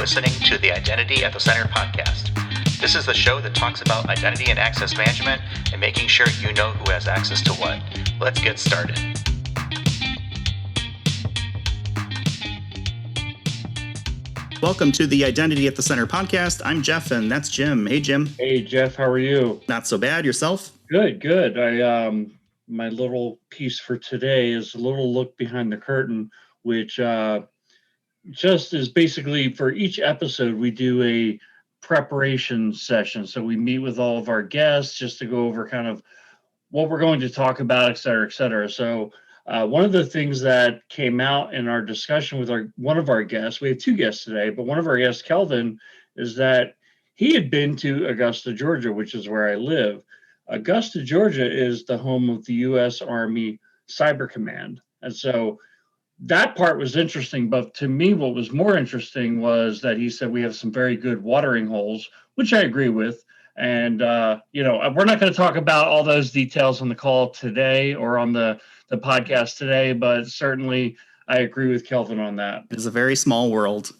listening to the Identity at the Center podcast. This is the show that talks about identity and access management and making sure you know who has access to what. Let's get started. Welcome to the Identity at the Center podcast. I'm Jeff, and that's Jim. Hey, Jim. Hey, Jeff. How are you? Not so bad. Yourself? Good. My little piece for today is a little look behind the curtain, which just is basically for each episode, we do a preparation session. So we meet with all of our guests just to go over kind of what we're going to talk about, et cetera, et cetera. So one of the things that came out in our discussion with one of our guests, we had two guests today, but one of our guests, Kelvin, is that he had been to Augusta, Georgia, which is where I live. Augusta, Georgia is the home of the U.S. Army Cyber Command. And so that part was interesting. But to me, what was more interesting was that he said we have some very good watering holes, which I agree with. And, we're not going to talk about all those details on the call today or on the podcast today, but certainly I agree with Kelvin on that. It is a very small world,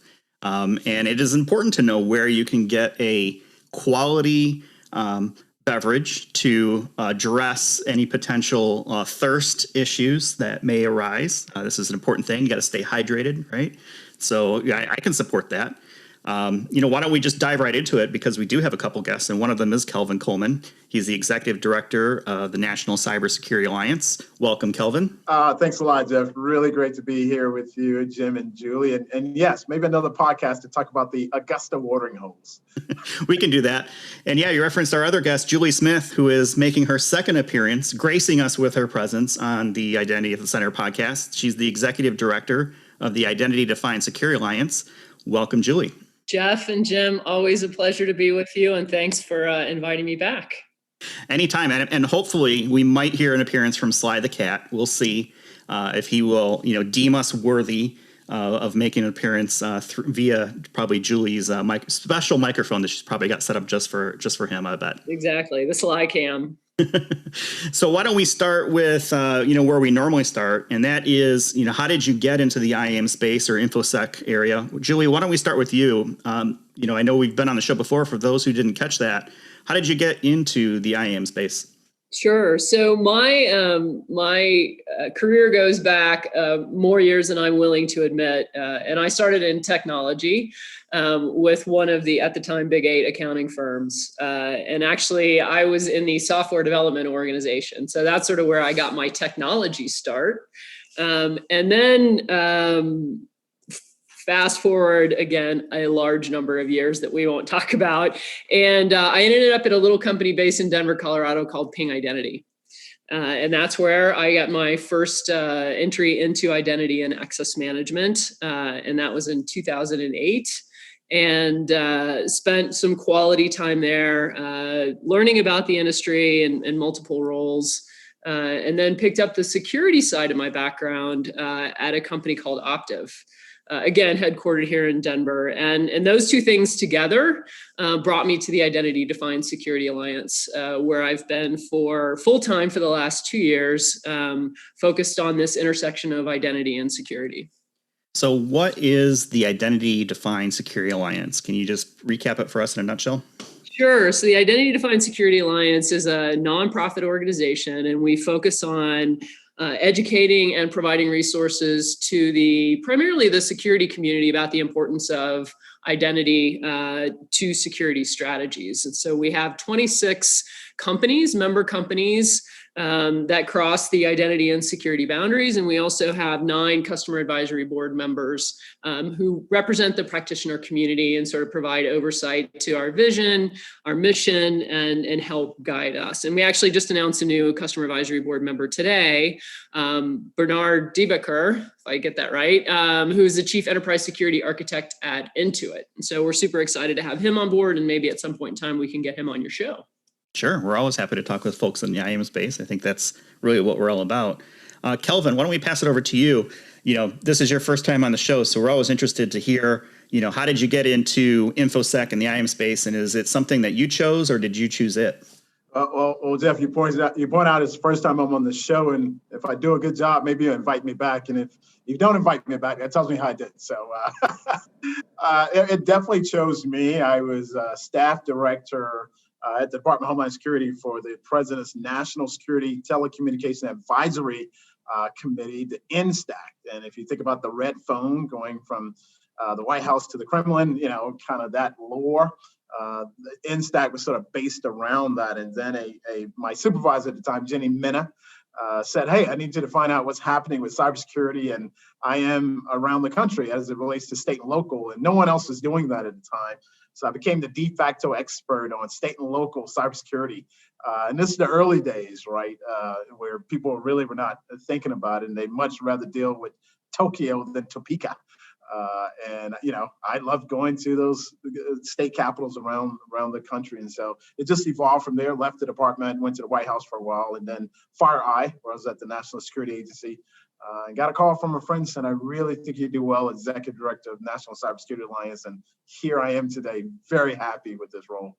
and it is important to know where you can get a quality beverage to address any potential thirst issues that may arise. This is an important thing. You got to stay hydrated, right? So I can support that. Why don't we just dive right into it, because we do have a couple guests, and one of them is Kelvin Coleman. He's the executive director of the National Cybersecurity Alliance. Welcome, Kelvin. Thanks a lot, Jeff. Really great to be here with you, Jim and Julie. And yes, maybe another podcast to talk about the Augusta watering holes. We can do that. And yeah, you referenced our other guest, Julie Smith, who is making her second appearance, gracing us with her presence on the Identity at the Center podcast. She's the executive director of the Identity Defined Security Alliance. Welcome, Julie. Jeff and Jim, always a pleasure to be with you, and thanks for inviting me back. Anytime, and hopefully we might hear an appearance from Sly the Cat. We'll see if he will, deem us worthy of making an appearance via probably Julie's special microphone that she's probably got set up just for him, I bet. Exactly, the Sly Cam. So why don't we start with where we normally start, and that is how did you get into the IAM space or InfoSec area? Julie, why don't we start with you? I know we've been on the show before. For those who didn't catch that, how did you get into the IAM space? Sure. So my career goes back more years than I'm willing to admit, and I started in technology with one of the, at the time, Big 8 accounting firms. And actually, I was in the software development organization. So that's sort of where I got my technology start. And then fast forward, again, a large number of years that we won't talk about. And I ended up at a little company based in Denver, Colorado called Ping Identity. And that's where I got my first entry into identity and access management. And that was in 2008. And spent some quality time there, learning about the industry and multiple roles. And then picked up the security side of my background at a company called Optiv. Again, headquartered here in Denver. And those two things together brought me to the Identity Defined Security Alliance, where I've been for full-time for the last 2 years, focused on this intersection of identity and security. So what is the Identity Defined Security Alliance? Can you just recap it for us in a nutshell? Sure. So the Identity Defined Security Alliance is a nonprofit organization, and we focus on educating and providing resources to primarily the security community about the importance of identity to security strategies. And so we have 26 member companies that cross the identity and security boundaries. And we also have 9 customer advisory board members who represent the practitioner community and sort of provide oversight to our vision, our mission, and help guide us. And we actually just announced a new customer advisory board member today, Bernard Diebecker, if I get that right, who is the chief enterprise security architect at Intuit. And so we're super excited to have him on board, and maybe at some point in time we can get him on your show. Sure. We're always happy to talk with folks in the IAM space. I think that's really what we're all about. Kelvin, why don't we pass it over to you? This is your first time on the show, so we're always interested to hear, how did you get into InfoSec and the IAM space? And is it something that you chose, or did you choose it? Well, Jeff, you point out it's the first time I'm on the show, and if I do a good job, maybe you invite me back. And if you don't invite me back, that tells me how I did. So it definitely chose me. I was staff director at the Department of Homeland Security for the President's National Security Telecommunication Advisory Committee, the NSTAC. And if you think about the red phone going from the White House to the Kremlin, kind of that lore. The NSTAC was sort of based around that. And then my supervisor at the time, Jenny Minna, said, hey, I need you to find out what's happening with cybersecurity. And I am around the country as it relates to state and local. And no one else was doing that at the time. So I became the de facto expert on state and local cybersecurity. And this is the early days, right, where people really were not thinking about it. And they'd much rather deal with Tokyo than Topeka. And I love going to those state capitals around the country, and so it just evolved from there. Left the department, went to the White House for a while, and then FireEye, where I was at the National Security Agency, and got a call from a friend saying, "I really think you do well, Executive Director of National Cybersecurity Alliance." And here I am today, very happy with this role.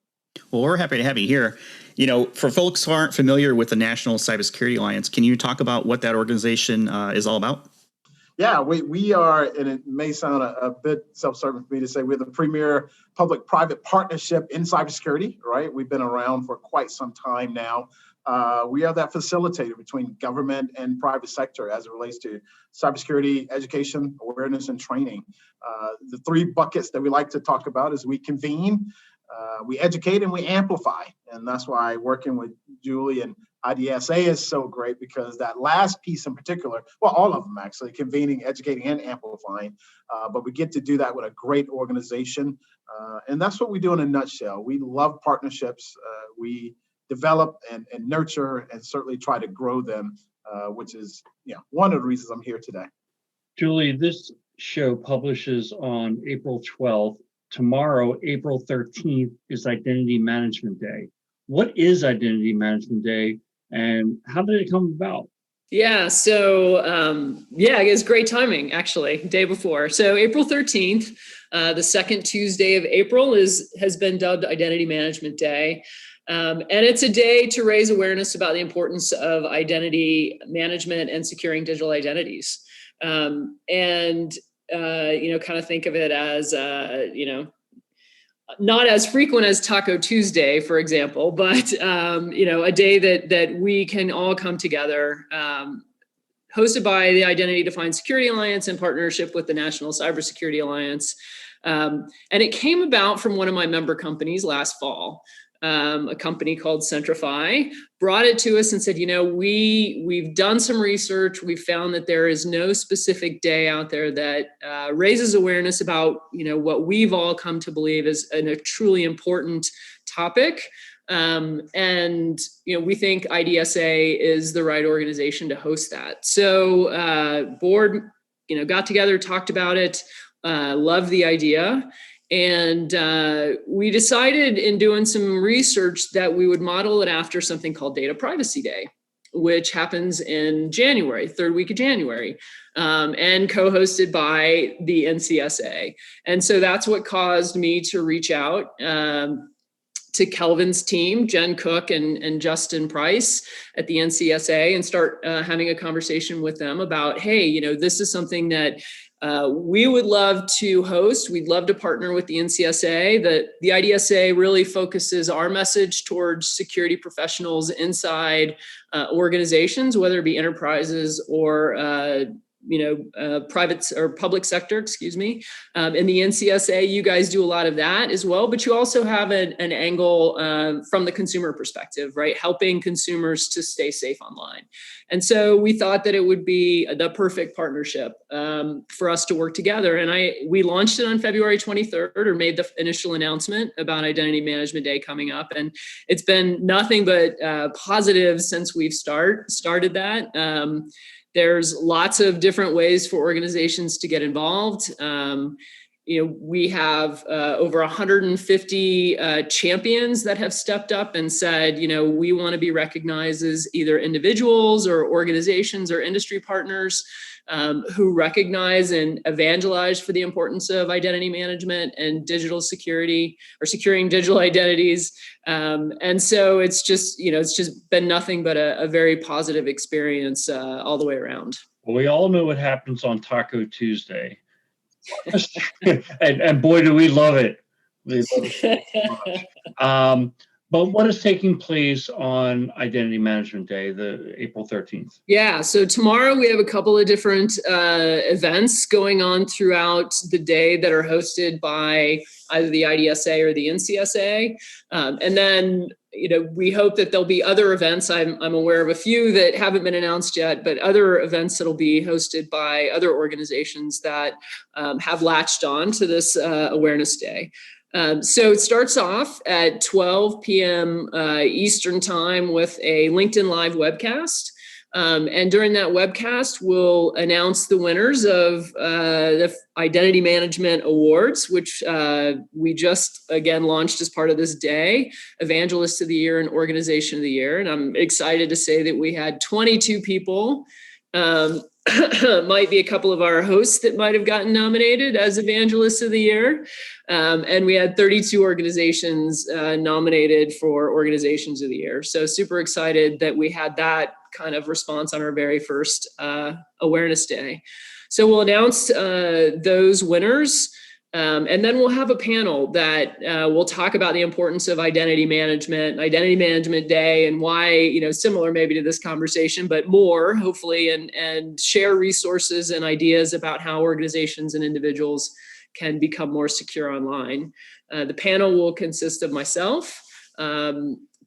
Well, we're happy to have you here. For folks who aren't familiar with the National Cybersecurity Alliance, can you talk about what that organization is all about? Yeah, we are, and it may sound a bit self-serving for me to say, we're the premier public-private partnership in cybersecurity, right? We've been around for quite some time now. We are that facilitator between government and private sector as it relates to cybersecurity, education, awareness, and training. The three buckets that we like to talk about is we convene, we educate, and we amplify. And that's why working with Julie and IDSA is so great, because that last piece in particular, well, all of them actually, convening, educating, and amplifying, but we get to do that with a great organization. And that's what we do in a nutshell. We love partnerships. We develop and nurture and certainly try to grow them, which is one of the reasons I'm here today. Julie, this show publishes on April 12th. Tomorrow, April 13th, is Identity Management Day. What is Identity Management Day, and how did it come about? Yeah, so I guess great timing, actually, day before. So April 13th, the second Tuesday of April has been dubbed Identity Management Day. And it's a day to raise awareness about the importance of identity management and securing digital identities. Kind of think of it as, not as frequent as Taco Tuesday, for example, but, a day that we can all come together, hosted by the Identity Defined Security Alliance in partnership with the National Cybersecurity Alliance. And it came about from one of my member companies last fall. A company called Centrify brought it to us and said, we've done some research. We've found that there is no specific day out there that raises awareness about, what we've all come to believe is a truly important topic. We think IDSA is the right organization to host that. So board, got together, talked about it, loved the idea. And we decided in doing some research that we would model it after something called Data Privacy Day, which happens in January, third week of January, and co-hosted by the NCSA. And so that's what caused me to reach out to Kelvin's team, Jen Cook and Justin Price at the NCSA, and start having a conversation with them about, hey, this is something that we would love to host. We'd love to partner with the NCSA. The IDSA really focuses our message towards security professionals inside organizations, whether it be enterprises or private or public sector, in the NCSA, you guys do a lot of that as well, but you also have an angle from the consumer perspective, right? Helping consumers to stay safe online. And so we thought that it would be the perfect partnership for us to work together. And we launched it on February 23rd, or made the initial announcement about Identity Management Day coming up. And it's been nothing but positive since we've started that. There's lots of different ways for organizations to get involved. we have over 150 champions that have stepped up and said, we want to be recognized as either individuals or organizations or industry partners who recognize and evangelize for the importance of identity management and digital security or securing digital identities. And so it's just been nothing but a very positive experience all the way around. Well, we all know what happens on Taco Tuesday. and boy, do we love it. We love it so much. But what is taking place on Identity Management Day, the April 13th? Yeah, so tomorrow we have a couple of different events going on throughout the day that are hosted by either the IDSA or the NCSA. And then, we hope that there'll be other events. I'm aware of a few that haven't been announced yet, but other events that'll be hosted by other organizations that have latched on to this Awareness Day. So it starts off at 12 p.m. Eastern time with a LinkedIn Live webcast. And during that webcast, we'll announce the winners of the Identity Management Awards, which we just, again, launched as part of this day, Evangelist of the Year and Organization of the Year. And I'm excited to say that we had 22 people. Might be a couple of our hosts that might have gotten nominated as Evangelists of the Year. And we had 32 organizations nominated for Organizations of the Year. So super excited that we had that kind of response on our very first Awareness Day. So we'll announce those winners. And then we'll have a panel that will talk about the importance of Identity Management Day, and why, similar maybe to this conversation, but more hopefully, and share resources and ideas about how organizations and individuals can become more secure online. The panel will consist of myself.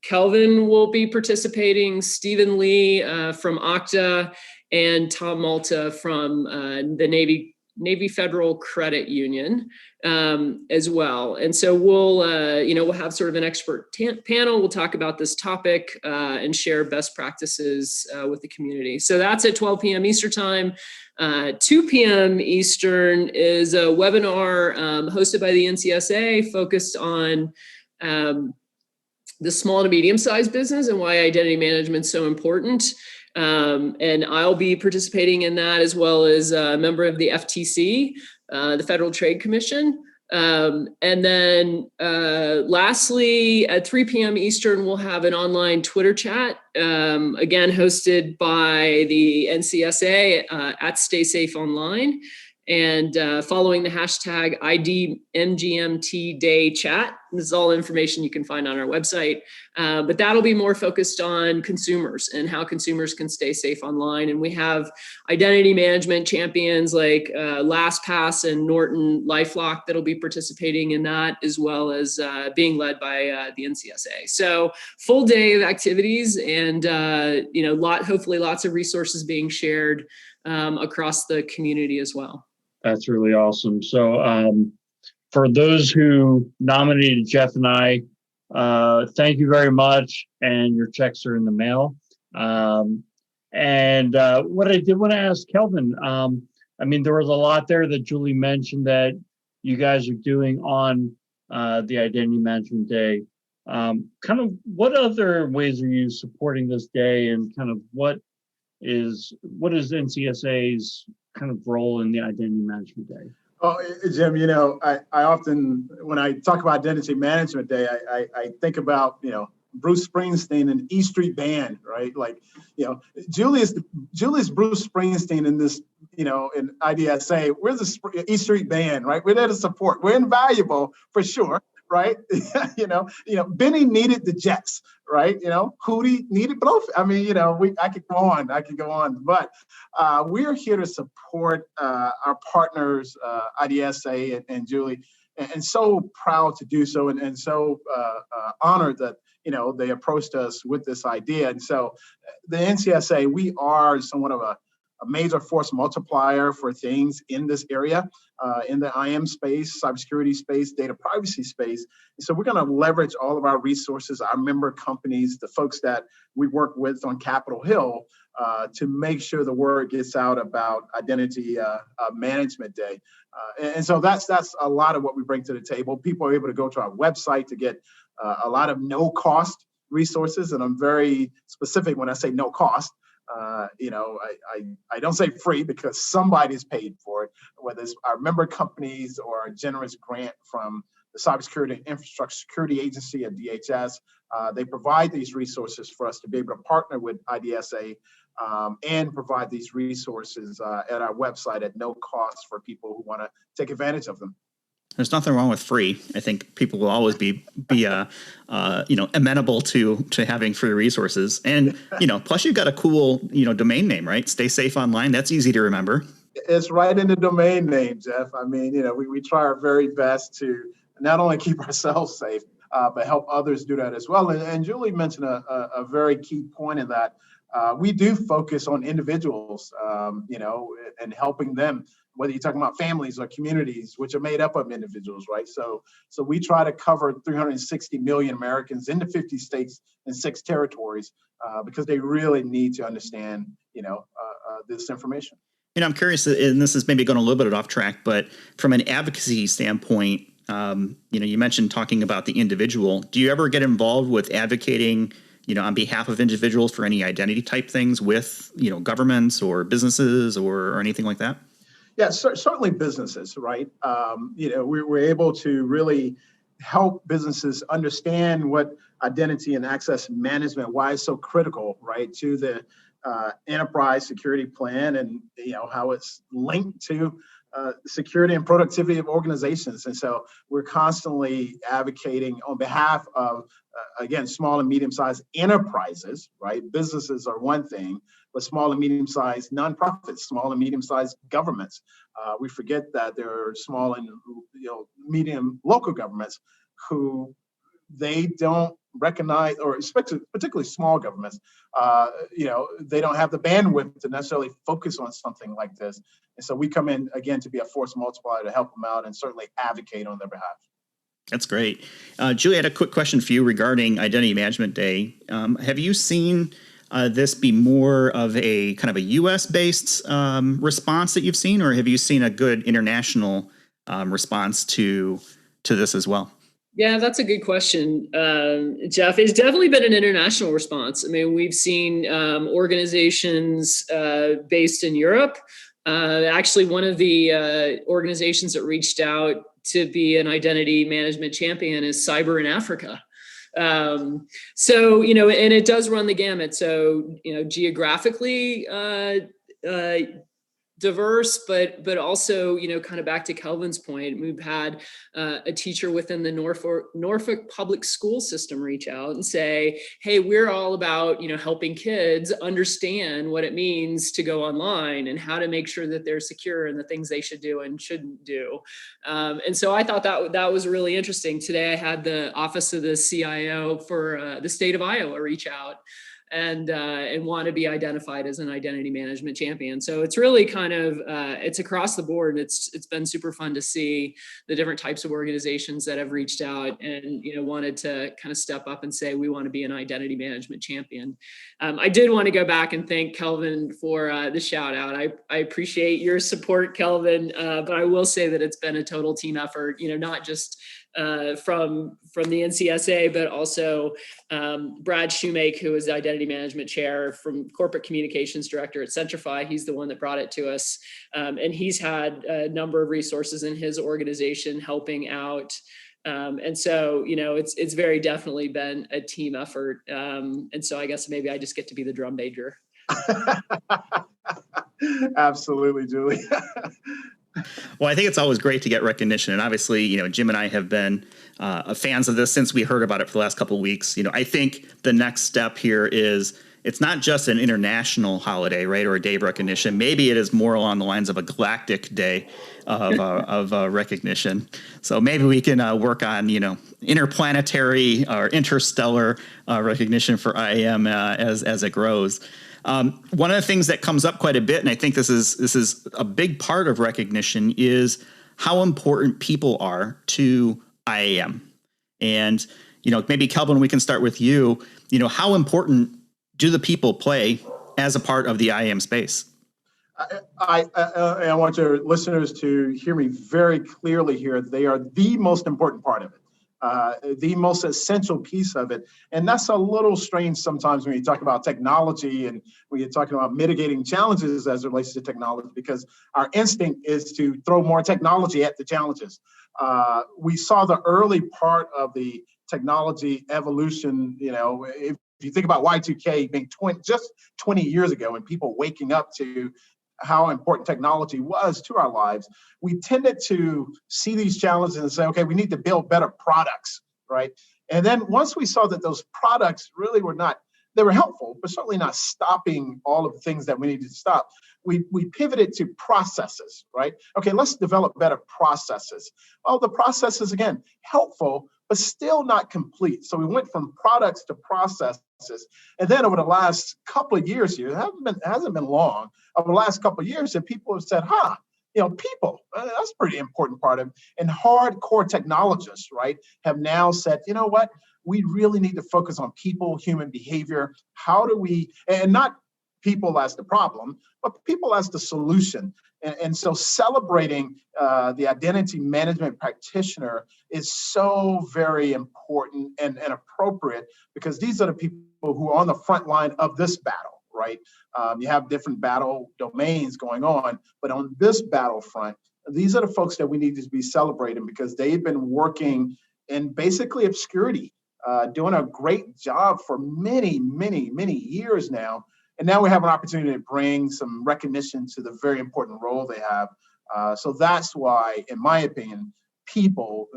Kelvin will be participating, Stephen Lee from Okta, and Tom Malta from the Navy Federal Credit Union as well. And so we'll have sort of an expert panel. We'll talk about this topic and share best practices with the community. So that's at 12 p.m. Eastern time. 2 p.m. Eastern is a webinar hosted by the NCSA focused on the small to medium-sized business and why identity management is so important. And I'll be participating in that, as well as a member of the FTC, the Federal Trade Commission. And then lastly, at 3 p.m. Eastern, we'll have an online Twitter chat, again, hosted by the NCSA at Stay Safe Online. And following the hashtag IDMGMT Day chat. This is all information you can find on our website. But that'll be more focused on consumers and how consumers can stay safe online. And we have identity management champions like LastPass and Norton LifeLock that'll be participating in that, as well as being led by the NCSA. So full day of activities, and hopefully lots of resources being shared across the community as well. That's really awesome. So for those who nominated Jeff and I, thank you very much. And your checks are in the mail. And what I did want to ask Kelvin, there was a lot there that Julie mentioned that you guys are doing on the Identity Management Day. Kind of what other ways are you supporting this day, and kind of what is NCSA's kind of role in the Identity Management Day? Oh, Jim, I often, when I talk about Identity Management Day, I think about, Bruce Springsteen and E Street Band, right? Like, Julie's Bruce Springsteen in this, in IDSA. We're the E Street Band, right? We're there to support. We're invaluable for sure, right? Benny needed the Jets, right? Hootie needed both. I could go on, but we're here to support our partners, IDSA and Julie, and so proud to do so, and so honored that they approached us with this idea. And so the NCSA, we are somewhat of major force multiplier for things in this area, in the IM space, cybersecurity space, data privacy space. And so we're going to leverage all of our resources, our member companies, the folks that we work with on Capitol Hill, to make sure the word gets out about Identity Management Day. And so that's a lot of what we bring to the table. People are able to go to our website to get a lot of no-cost resources, and I'm very specific when I say no cost. I don't say free because somebody's paid for it, whether it's our member companies or a generous grant from the Cybersecurity and Infrastructure Security Agency at DHS. They provide these resources for us to be able to partner with IDSA and provide these resources at our website at no cost for people who want to take advantage of them. There's nothing wrong with free. I think people will always be amenable to having free resources. And, plus you've got a cool, domain name, right? Stay safe online. That's easy to remember. It's right in the domain name, Jeff. I mean, we try our very best to not only keep ourselves safe, but help others do that as well. And Julie mentioned a very key point in that. We do focus on individuals, and helping them, whether you're talking about families or communities, which are made up of individuals, right? So we try to cover 360 million Americans in the 50 states and 6 territories because they really need to understand, this information. I'm curious, and this is maybe going a little bit off track, but from an advocacy standpoint, you mentioned talking about the individual. Do you ever get involved with advocating, on behalf of individuals for any identity type things with, governments or businesses or anything like that? Yeah, certainly businesses, right? We're able to really help businesses understand what identity and access management, why it's so critical, right, to the enterprise security plan, and how it's linked to security and productivity of organizations. And so we're constantly advocating on behalf of, again, small and medium-sized enterprises, right? Businesses are one thing, but small and medium-sized nonprofits, small and medium-sized governments. We forget that there are small and medium local governments who they don't recognize, or particularly small governments, they don't have the bandwidth to necessarily focus on something like this. And so we come in, again, to be a force multiplier to help them out and certainly advocate on their behalf. That's great. Julie, I had a quick question for you regarding Identity Management Day. Have you seen this be more of a kind of a U.S.-based response that you've seen, or have you seen a good international response to this as well? Yeah, that's a good question, Jeff. It's definitely been an international response. I mean, we've seen organizations based in Europe. Actually, one of the organizations that reached out to be an identity management champion is Cyber in Africa. So, and it does run the gamut. So, geographically diverse, but also, kind of back to Kelvin's point, we've had a teacher within the Norfolk public school system reach out and say, hey, we're all about, helping kids understand what it means to go online and how to make sure that they're secure and the things they should do and shouldn't do. And so I thought that was really interesting. Today, I had the office of the CIO for the state of Iowa reach out and want to be identified as an identity management champion. So it's really kind of, it's across the board. It's been super fun to see the different types of organizations that have reached out and, wanted to kind of step up and say, we want to be an identity management champion. I did want to go back and thank Kelvin for the shout out. I appreciate your support, Kelvin, but I will say that it's been a total team effort, not just from the NCSA, but also Brad Shoemake, who is the identity management chair from corporate communications director at Centrify. He's the one that brought it to us. And he's had a number of resources in his organization helping out. And so, it's very definitely been a team effort. And so I guess maybe I just get to be the drum major. Absolutely, Julie. Well, I think it's always great to get recognition. And obviously, Jim and I have been fans of this since we heard about it for the last couple of weeks. I think the next step here is it's not just an international holiday, right, or a day of recognition. Maybe it is more along the lines of a galactic day of recognition. So maybe we can work on, interplanetary or interstellar recognition for IAM as it grows. One of the things that comes up quite a bit, and I think this is a big part of recognition, is how important people are to IAM. And, maybe Kelvin, we can start with you. How important do the people play as a part of the IAM space? I want your listeners to hear me very clearly here. They are the most important part of it, the most essential piece of it. And that's a little strange sometimes when you talk about technology and when you're talking about mitigating challenges as it relates to technology, because our instinct is to throw more technology at the challenges. We saw the early part of the technology evolution, if you think about Y2K being just 20 years ago and people waking up to how important technology was to our lives, we tended to see these challenges and say, okay, we need to build better products, right? And then once we saw that those products really were not, they were helpful, but certainly not stopping all of the things that we needed to stop, we pivoted to processes, right? Okay, let's develop better processes. Well, the processes, again, helpful, but still not complete. So we went from products to processes. And then over the last couple of years here, it hasn't been long, over the last couple of years, that people have said, people, that's a pretty important part of it. And hardcore technologists, right, have now said, you know what, we really need to focus on people, human behavior. How do we, and not people as the problem, but people as the solution. And so celebrating the identity management practitioner is so very important and appropriate, because these are the people who are on the front line of this battle, right? You have different battle domains going on, but on this battlefront, these are the folks that we need to be celebrating, because they've been working in basically obscurity, doing a great job for many, many, many years now. And now we have an opportunity to bring some recognition to the very important role they have. So that's why, in my opinion, people,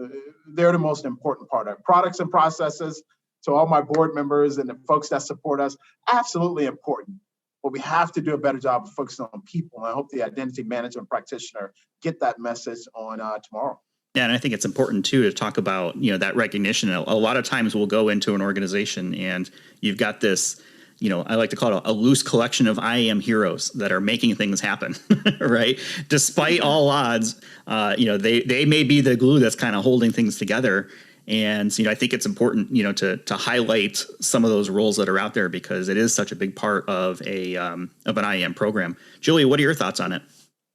they're the most important part of it. Products and processes, to all my board members and the folks that support us, absolutely important. But we have to do a better job of focusing on people. And I hope the identity management practitioner get that message on tomorrow. Yeah, and I think it's important too to talk about that recognition. A lot of times we'll go into an organization and you've got this, I like to call it a loose collection of IAM heroes that are making things happen, right? Despite all odds, they may be the glue that's kind of holding things together. And I think it's important to highlight some of those roles that are out there, because it is such a big part of an IAM program. Julie, what are your thoughts on it?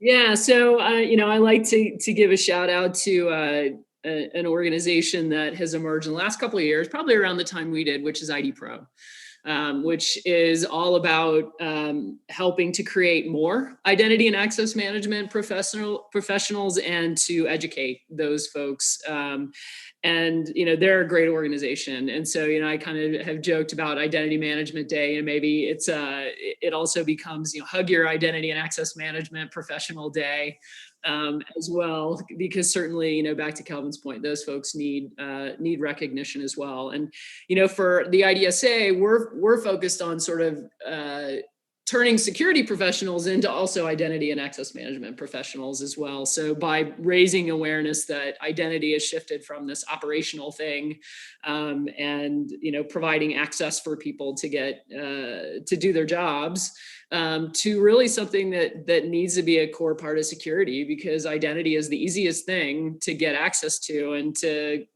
Yeah, so I like to give a shout out to an organization that has emerged in the last couple of years, probably around the time we did, which is ID Pro, which is all about helping to create more identity and access management professionals and to educate those folks. And they're a great organization, and so I kind of have joked about Identity Management Day, and maybe it also becomes Hug Your Identity and Access Management Professional Day as well, because certainly back to Kelvin's point, those folks need recognition as well. And for the IDSA, we're focused on sort of turning security professionals into also identity and access management professionals as well. So by raising awareness that identity has shifted from this operational thing, and providing access for people to get to do their jobs, to really something that needs to be a core part of security, because identity is the easiest thing to get access to, and a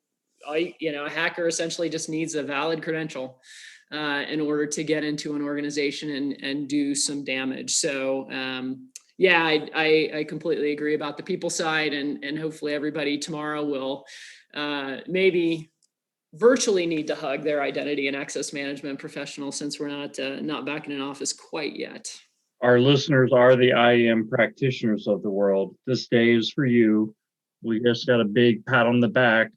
hacker essentially just needs a valid credential in order to get into an organization and do some damage. So I completely agree about the people side, and hopefully everybody tomorrow will maybe virtually need to hug their identity and access management professional, since we're not back in an office quite yet. Our listeners are the IAM practitioners of the world. This day is for you. We just got a big pat on the back.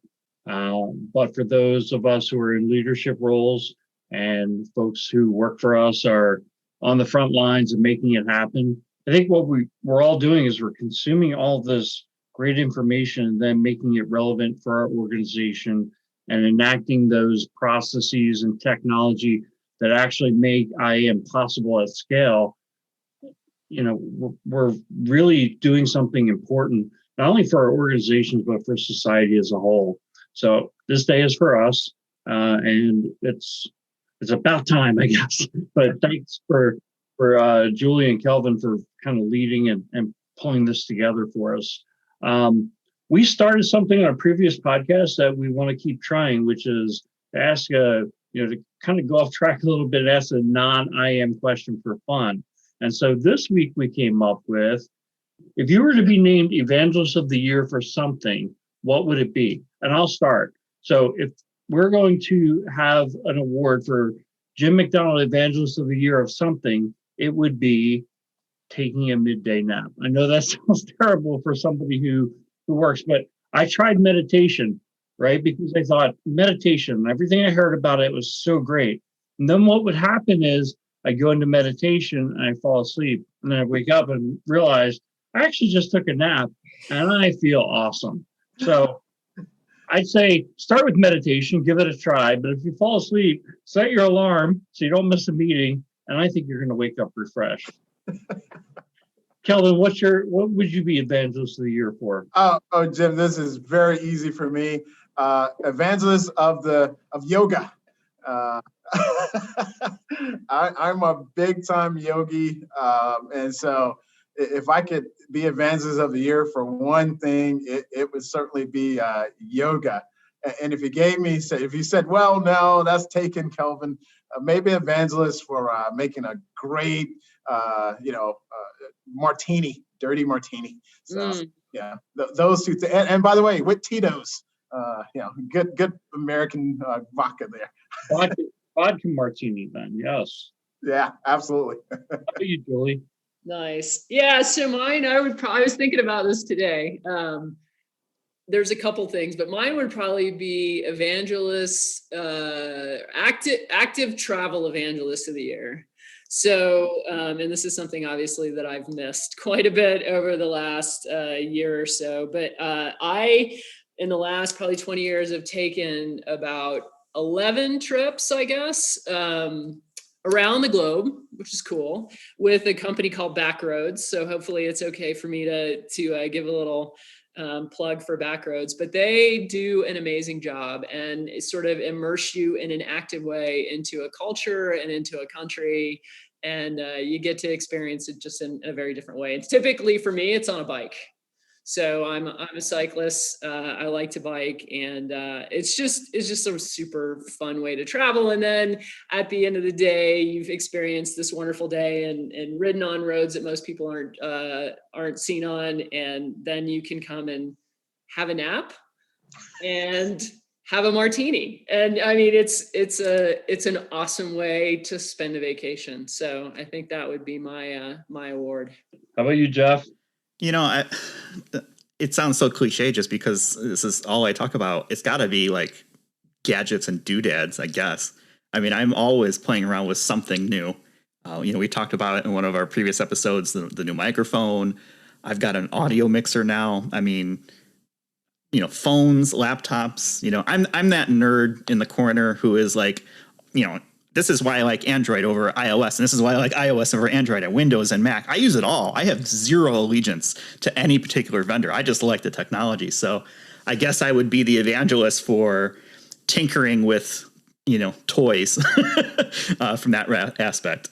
But for those of us who are in leadership roles, and folks who work for us are on the front lines of making it happen, I think what we're all doing is we're consuming all this great information and then making it relevant for our organization and enacting those processes and technology that actually make IAM possible at scale, we're really doing something important, not only for our organizations, but for society as a whole. So this day is for us, and it's about time, I guess. But thanks for Julie and Kelvin for kind of leading and pulling this together for us. We started something on a previous podcast that we want to keep trying, which is to ask to kind of go off track a little bit and ask a non-IAM question for fun. And so this week we came up with, if you were to be named Evangelist of the Year for something, what would it be? And I'll start. So if we're going to have an award for Jim McDonald Evangelist of the Year of something, it would be taking a midday nap. I know that sounds terrible for somebody who works, but I tried meditation, right? Because I thought meditation, everything I heard about it was so great. And then what would happen is I go into meditation and I fall asleep. And then I wake up and realize I actually just took a nap and I feel awesome. So I'd say start with meditation, give it a try. But if you fall asleep, set your alarm so you don't miss a meeting. And I think you're going to wake up refreshed. Kelvin, what would you be Evangelist of the Year for? Oh, Jim, this is very easy for me. Evangelist of yoga. I'm a big time yogi, and so if I could be Evangelist of the Year for one thing, it would certainly be yoga. And if you said, well, no, that's taken, Kelvin, maybe Evangelist for making a great, martini, dirty martini. So yeah, those two things. And by the way, with Tito's, good American vodka there. Vodka martini, then, yes. Yeah, absolutely. How about you, Julie? Nice. Yeah, so mine, I was thinking about this today. There's a couple things, but mine would probably be Evangelist, active travel Evangelist of the Year. So, and this is something obviously that I've missed quite a bit over the last year or so, but I, in the last probably 20 years, have taken about 11 trips, I guess, around the globe, which is cool, with a company called Backroads. So hopefully it's okay for me to give a little plug for Backroads, but they do an amazing job and sort of immerse you in an active way into a culture and into a country. And you get to experience it just in a very different way. It's typically, for me, it's on a bike. So I'm a cyclist. I like to bike, and it's just a super fun way to travel. And then at the end of the day, you've experienced this wonderful day and ridden on roads that most people aren't seen on, and then you can come and have a nap and have a martini. And I mean, it's an awesome way to spend a vacation. So I think that would be my award. How about you, Jeff? It sounds so cliche just because this is all I talk about. It's got to be like gadgets and doodads, I guess. I mean, I'm always playing around with something new. We talked about it in one of our previous episodes, the new microphone. I've got an audio mixer now. I mean, phones, laptops. I'm that nerd in the corner who is like, this is why I like Android over iOS, and this is why I like iOS over Android and Windows and Mac. I use it all. I have zero allegiance to any particular vendor. I just like the technology. So I guess I would be the evangelist for tinkering with, toys from that aspect.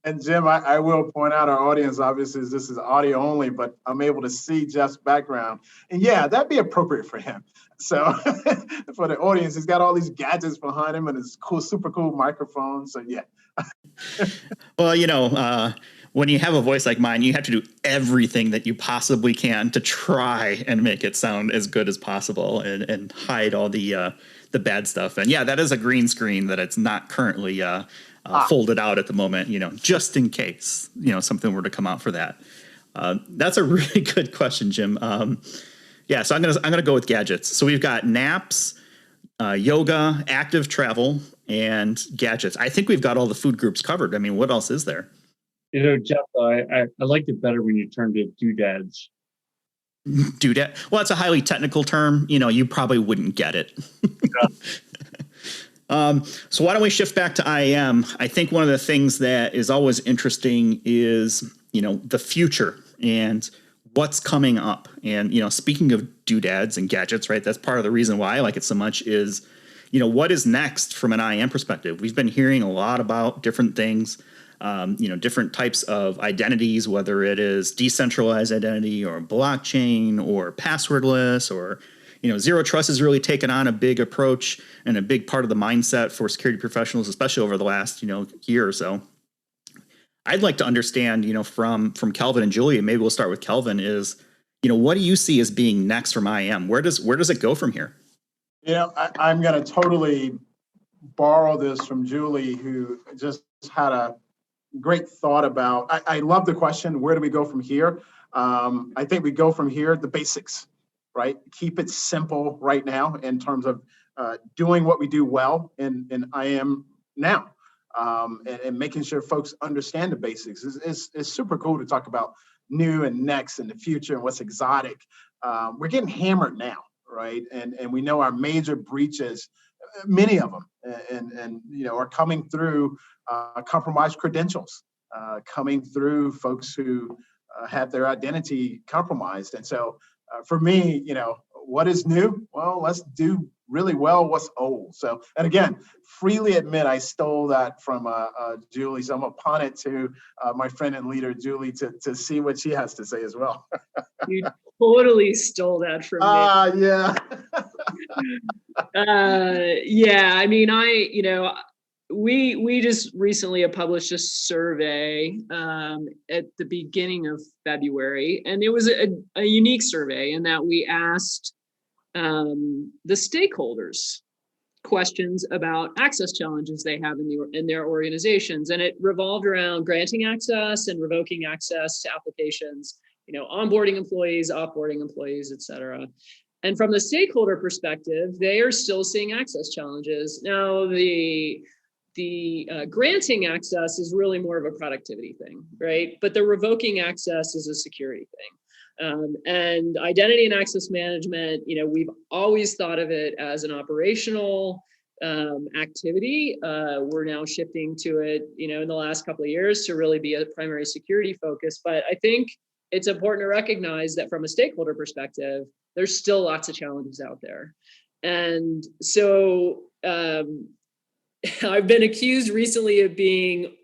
And Jim, I will point out, our audience, obviously, this is audio only, but I'm able to see Jeff's background. And yeah, that'd be appropriate for him. So for the audience, he's got all these gadgets behind him and his cool, super cool microphone. So yeah. Well, when you have a voice like mine, you have to do everything that you possibly can to try and make it sound as good as possible and hide all the bad stuff. And yeah, that is a green screen that it's not currently folded out at the moment, just in case, something were to come out for that. That's a really good question, Jim. Yeah, so I'm gonna go with gadgets. So we've got naps, yoga, active travel, and gadgets. I think we've got all the food groups covered. I mean, what else is there? Jeff, I liked it better when you turned to doodads. Doodad? Well, it's a highly technical term. You probably wouldn't get it. So why don't we shift back to IAM? I think one of the things that is always interesting is, the future and what's coming up. And, speaking of doodads and gadgets, right? That's part of the reason why I like it so much is, what is next from an IAM perspective? We've been hearing a lot about different things, different types of identities, whether it is decentralized identity or blockchain or passwordless or zero trust has really taken on a big approach and a big part of the mindset for security professionals, especially over the last, year or so. I'd like to understand, from Kelvin and Julie, and maybe we'll start with Kelvin, is, what do you see as being next from IAM? Where does it go from here? I'm going to totally borrow this from Julie, who just had a great thought about, I love the question, where do we go from here? I think we go from here, the basics. Right? Keep it simple right now in terms of doing what we do well in IAM now, and making sure folks understand the basics. It's super cool to talk about new and next and the future and what's exotic. We're getting hammered now, right? And we know our major breaches, many of them, and are coming through compromised credentials, coming through folks who have their identity compromised. And so for me, what is new? Well, let's do really well what's old. So, and again, freely admit I stole that from Julie. So I'm going to pawn it to my friend and leader, Julie, to see what she has to say as well. You totally stole that from me. Yeah. Yeah. I mean, we just recently published a survey at the beginning of February, and it was a unique survey in that we asked the stakeholders questions about access challenges they have in their organizations, and it revolved around granting access and revoking access to applications, onboarding employees, offboarding employees, et cetera. And from the stakeholder perspective, they are still seeing access challenges. Now, the granting access is really more of a productivity thing, right? But the revoking access is a security thing. And identity and access management, we've always thought of it as an operational activity. We're now shifting to it, in the last couple of years to really be a primary security focus. But I think it's important to recognize that from a stakeholder perspective, there's still lots of challenges out there. And so I've been accused recently of being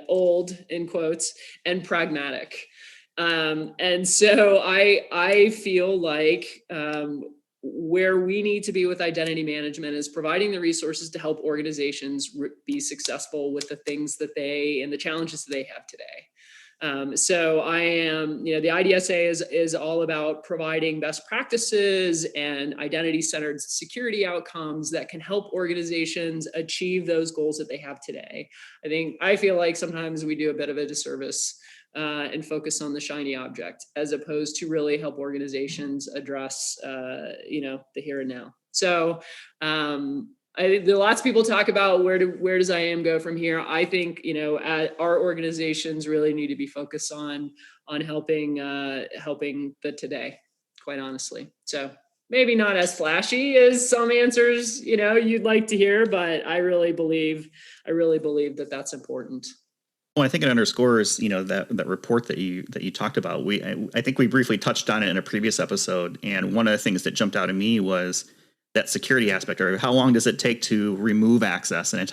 old, in quotes, and pragmatic. And so I feel like where we need to be with identity management is providing the resources to help organizations be successful with the things that and the challenges that they have today. So I am, the IDSA is all about providing best practices and identity-centered security outcomes that can help organizations achieve those goals that they have today. I feel like sometimes we do a bit of a disservice and focus on the shiny object as opposed to really help organizations address, the here and now. So I think there are lots of people talk about where does IAM go from here. I think our organizations really need to be focused on helping the today, quite honestly. So maybe not as flashy as some answers you'd like to hear, but I really believe that that's important. Well, I think it underscores, that report that you talked about. I think we briefly touched on it in a previous episode, and one of the things that jumped out at me was that security aspect, or how long does it take to remove access in a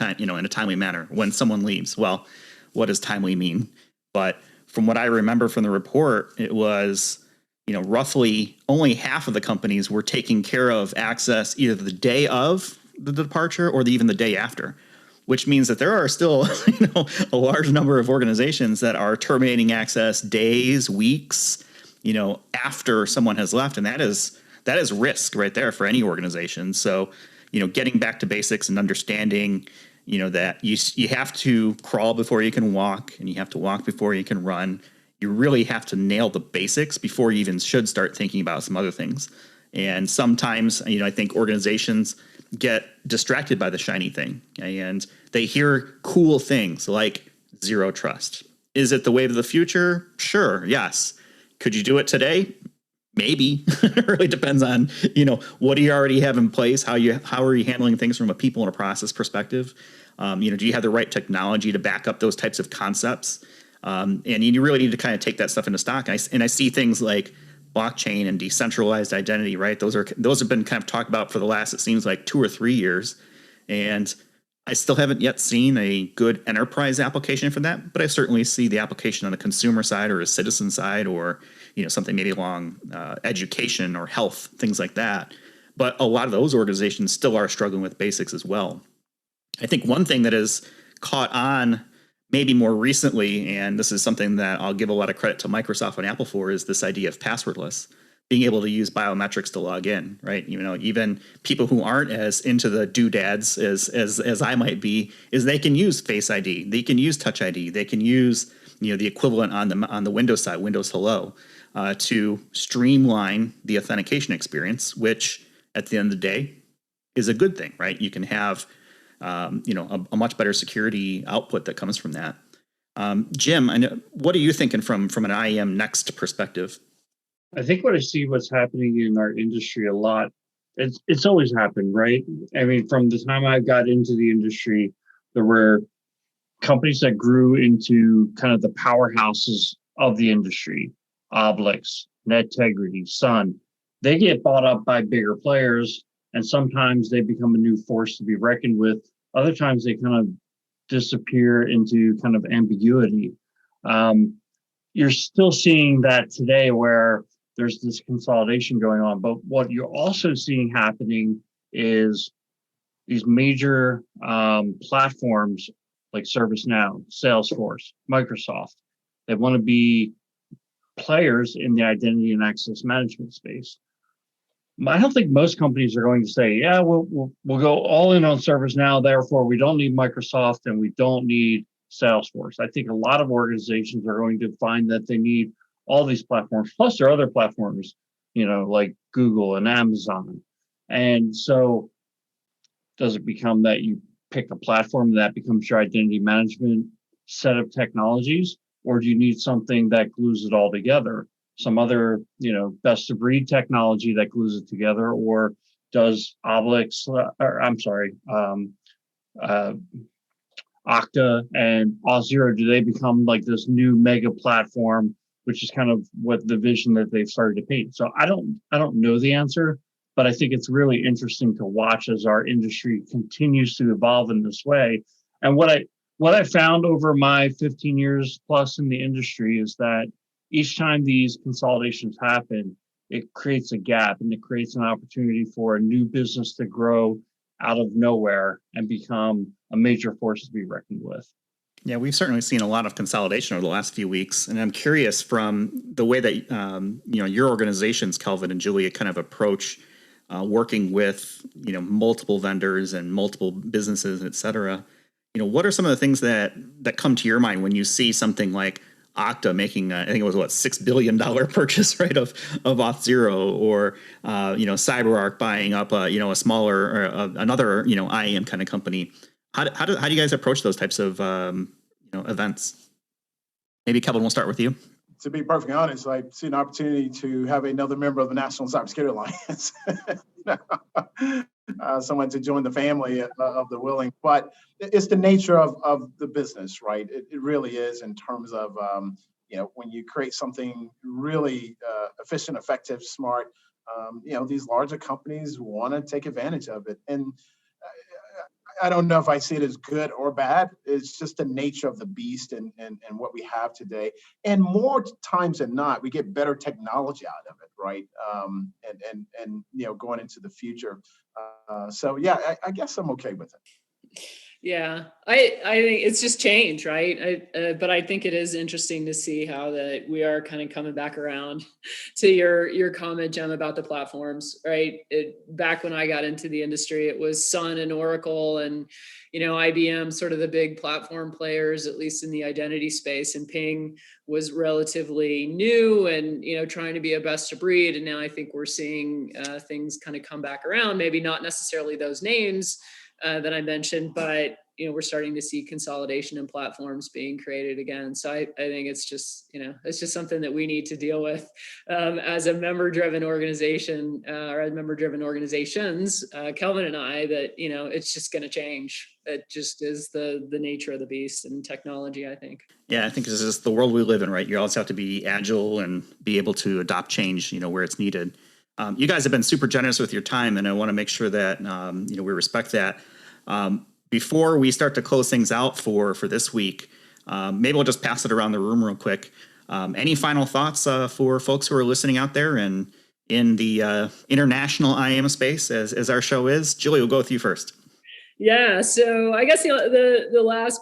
timely manner when someone leaves? Well, what does timely mean? But from what I remember from the report, it was, roughly only half of the companies were taking care of access either the day of the departure or even the day after, which means that there are still, a large number of organizations that are terminating access days, weeks, after someone has left. And that is risk right there for any organization. So, getting back to basics and understanding, that you have to crawl before you can walk, and you have to walk before you can run. You really have to nail the basics before you even should start thinking about some other things. And sometimes, I think organizations get distracted by the shiny thing, and they hear cool things like zero trust. Is it the wave of the future? Sure. Yes. Could you do it today? Maybe. It really depends on, what do you already have in place? How are you handling things from a people and a process perspective? Do you have the right technology to back up those types of concepts? And you really need to kind of take that stuff into stock. And I see things like blockchain and decentralized identity, right? Those have been kind of talked about for the last, it seems like 2 or 3 years. And I still haven't yet seen a good enterprise application for that, but I certainly see the application on the consumer side or a citizen side, or something maybe along education or health, things like that. But a lot of those organizations still are struggling with basics as well. I think one thing that has caught on maybe more recently, and this is something that I'll give a lot of credit to Microsoft and Apple for, is this idea of passwordless, being able to use biometrics to log in, right? Even people who aren't as into the doodads as I might be, is they can use Face ID, they can use Touch ID, they can use the equivalent on the Windows side, Windows Hello, to streamline the authentication experience, which at the end of the day is a good thing, right? You can have a much better security output that comes from that. Jim, what are you thinking from an IAM Next perspective? I think what's happening in our industry a lot, it's always happened, right? I mean, from the time I got into the industry, there were companies that grew into kind of the powerhouses of the industry, Oblix, Netegrity, Sun. They get bought up by bigger players, and sometimes they become a new force to be reckoned with. Other times they kind of disappear into kind of ambiguity. You're still seeing that today where there's this consolidation going on. But what you're also seeing happening is these major platforms like ServiceNow, Salesforce, Microsoft, they want to be players in the identity and access management space. I don't think most companies are going to say, yeah, we'll go all in on ServiceNow, therefore we don't need Microsoft and we don't need Salesforce. I think a lot of organizations are going to find that they need all these platforms, plus there are other platforms, like Google and Amazon. And so does it become that you pick a platform that becomes your identity management set of technologies, or do you need something that glues it all together? Some other, best of breed technology that glues it together, or does Oblix, Okta and Auth0, do they become like this new mega platform, which is kind of what the vision that they've started to paint? So I don't know the answer, but I think it's really interesting to watch as our industry continues to evolve in this way. And what I found over my 15 years plus in the industry is that each time these consolidations happen, it creates a gap and it creates an opportunity for a new business to grow out of nowhere and become a major force to be reckoned with. Yeah, we've certainly seen a lot of consolidation over the last few weeks, and I'm curious from the way that your organizations, Kelvin and Julia, kind of approach working with multiple vendors and multiple businesses, et cetera. What are some of the things that come to your mind when you see something like Okta making, I think it was $6 billion purchase, right, of Auth0, or CyberArk buying up a smaller or another IAM kind of company. How do you guys approach those types of events? Maybe Kelvin, we'll start with you. To be perfectly honest, I see an opportunity to have another member of the National Cybersecurity Alliance, someone to join the family of the willing. But it's the nature of the business, right? It really is, in terms of when you create something really efficient, effective, smart. These larger companies want to take advantage of it, and I don't know if I see it as good or bad. It's just the nature of the beast and what we have today. And more times than not, we get better technology out of it, right? And going into the future. So yeah, I guess I'm okay with it. Yeah, I think it's just change, right? But I think it is interesting to see how that we are kind of coming back around to your comment, Jem, about the platforms, right? Back when I got into the industry, it was Sun and Oracle and IBM, sort of the big platform players, at least in the identity space, and Ping was relatively new and trying to be a best of breed. And now I think we're seeing things kind of come back around. Maybe not necessarily those names that I mentioned, but we're starting to see consolidation in platforms being created again. So I think it's just something that we need to deal with as a member-driven organization or as member-driven organizations, Kelvin and I, that, it's just going to change. It just is the nature of the beast in technology, I think. Yeah, I think this is the world we live in, right? You always have to be agile and be able to adopt change, where it's needed. You guys have been super generous with your time, and I want to make sure that, we respect that. Before we start to close things out for this week, maybe we'll just pass it around the room real quick. Any final thoughts for folks who are listening out there and in the international IAM space, as our show is? Julie, we'll go with you first. Yeah, so I guess the last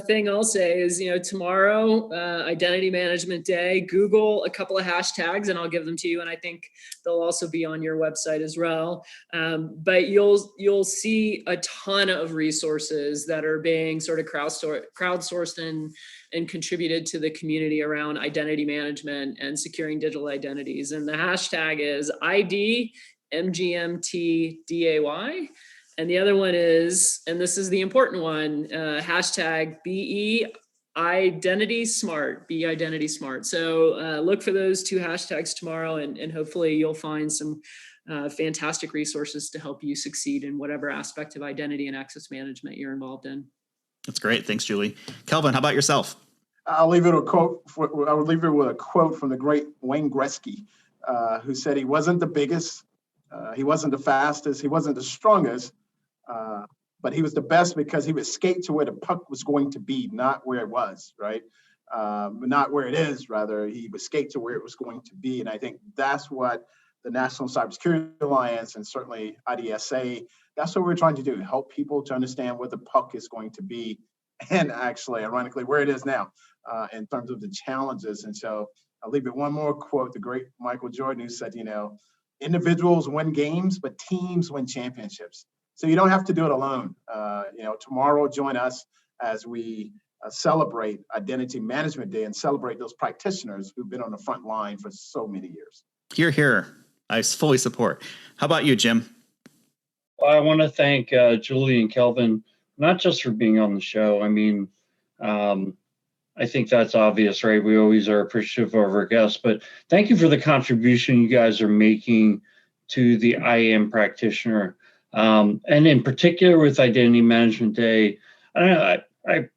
thing I'll say is, tomorrow, Identity Management Day, Google a couple of hashtags and I'll give them to you, and I think they'll also be on your website as well. But you'll see a ton of resources that are being sort of crowdsourced and contributed to the community around identity management and securing digital identities. And the hashtag is IDMGMTDAY. And the other one is, and this is the important one, hashtag BE Identity Smart, Be Identity Smart. So look for those two hashtags tomorrow, and hopefully you'll find some fantastic resources to help you succeed in whatever aspect of identity and access management you're involved in. That's great. Thanks, Julie. Kelvin, how about yourself? I'll leave it a quote. I would leave it with a quote from the great Wayne Gretzky, who said he wasn't the biggest, he wasn't the fastest, he wasn't the strongest, but he was the best because he would skate to where the puck was going to be, not where it was, right? Not where it is, rather. He would skate to where it was going to be. And I think that's what the National Cybersecurity Alliance and certainly IDSA, that's what we're trying to do, help people to understand where the puck is going to be and actually, ironically, where it is now in terms of the challenges. And so I'll leave it one more quote, the great Michael Jordan, who said, individuals win games, but teams win championships. So you don't have to do it alone. Tomorrow, join us as we celebrate Identity Management Day and celebrate those practitioners who've been on the front line for so many years. Hear, hear. I fully support. How about you, Jim? Well, I want to thank Julie and Kelvin, not just for being on the show. I mean, I think that's obvious, right? We always are appreciative of our guests, but thank you for the contribution you guys are making to the IAM practitioner. And in particular with Identity Management Day, I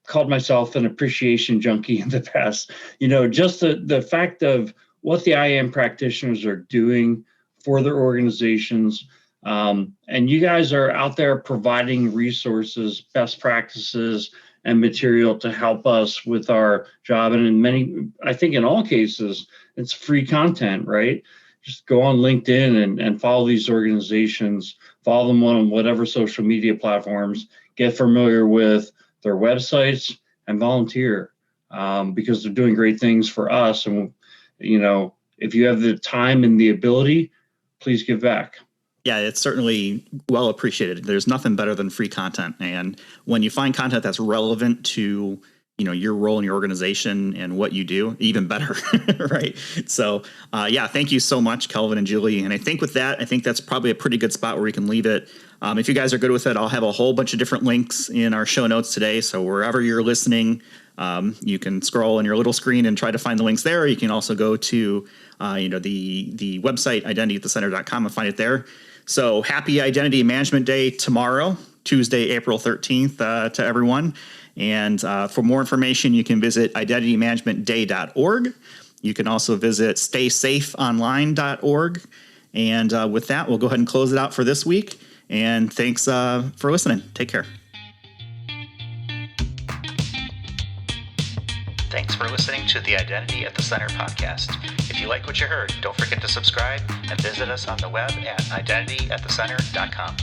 called myself an appreciation junkie in the past. Just the fact of what the IAM practitioners are doing for their organizations. And you guys are out there providing resources, best practices, and material to help us with our job. And I think in all cases, it's free content, right? Just go on LinkedIn and follow these organizations, follow them on whatever social media platforms, get familiar with their websites and volunteer because they're doing great things for us. And, if you have the time and the ability, please give back. Yeah, it's certainly well appreciated. There's nothing better than free content. And when you find content that's relevant to your role in your organization and what you do, even better, right? So, thank you so much, Kelvin and Julie. And I think with that, that's probably a pretty good spot where we can leave it. If you guys are good with it, I'll have a whole bunch of different links in our show notes today. So wherever you're listening, you can scroll on your little screen and try to find the links there. You can also go to, the website, identityatthecenter.com, and find it there. So happy Identity Management Day tomorrow, Tuesday, April 13th, to everyone. And for more information, you can visit identitymanagementday.org. You can also visit staysafeonline.org. And with that, we'll go ahead and close it out for this week. And thanks for listening. Take care. Thanks for listening to the Identity at the Center podcast. If you like what you heard, don't forget to subscribe and visit us on the web at identityatthecenter.com.